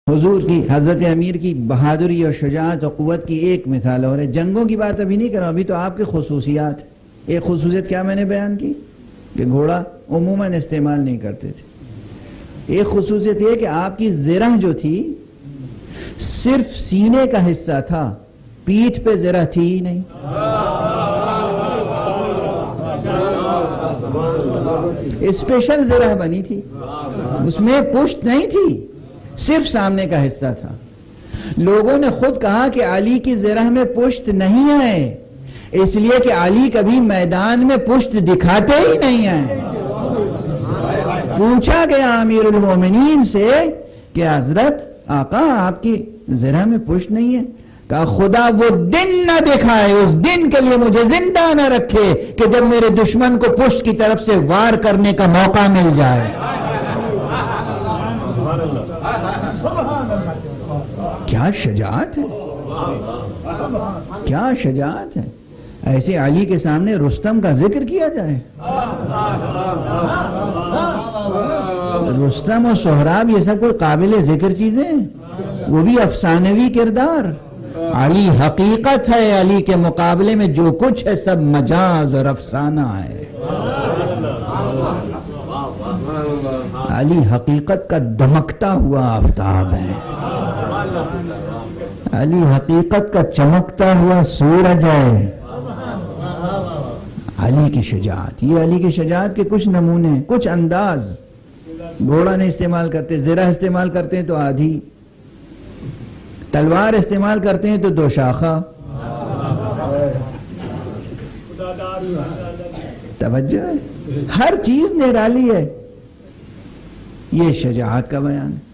حضور کی حضرت امیر کی بہادری اور شجاعت اور قوت کی ایک مثال اور ہے. جنگوں کی بات ابھی نہیں کر رہا، ابھی تو آپ کی خصوصیات. ایک خصوصیت کیا میں نے بیان کی کہ گھوڑا عموماً استعمال نہیں کرتے تھے. ایک خصوصیت یہ کہ آپ کی زرہ جو تھی صرف سینے کا حصہ تھا، پیٹھ پہ زرہ تھی ہی نہیں. اسپیشل زرہ بنی تھی، اس میں پشت نہیں تھی، صرف سامنے کا حصہ تھا. لوگوں نے خود کہا کہ علی کی زرہ میں پشت نہیں ہے، اس لیے کہ علی کبھی میدان میں پشت دکھاتے ہی نہیں ہیں. پوچھا گیا امیر المومنین سے کہ حضرت آقا آپ کی زرہ میں پشت نہیں ہے. کہا خدا وہ دن نہ دکھائے، اس دن کے لیے مجھے زندہ نہ رکھے کہ جب میرے دشمن کو پشت کی طرف سے وار کرنے کا موقع مل جائے. کیا شجاعت ہے، کیا شجاعت ہے. ایسے علی کے سامنے رستم کا ذکر کیا جائے. رستم اور سہراب یہ سب کوئی قابل ذکر چیزیں ہیں، وہ بھی افسانوی کردار. علی حقیقت ہے، علی کے مقابلے میں جو کچھ ہے سب مجاز اور افسانہ ہے. علی حقیقت کا دمکتا ہوا آفتاب ہے، علی حقیقت کا چمکتا ہوا سورج ہے. علی کی شجاعت، یہ علی کی شجاعت کے کچھ نمونے، کچھ انداز. گھوڑا نہیں استعمال کرتے، زرہ استعمال کرتے ہیں تو آدھی، تلوار استعمال کرتے ہیں تو دو شاخہ. توجہ ہے، ہر چیز نرالی ہے. یہ شجاعت کا بیان ہے.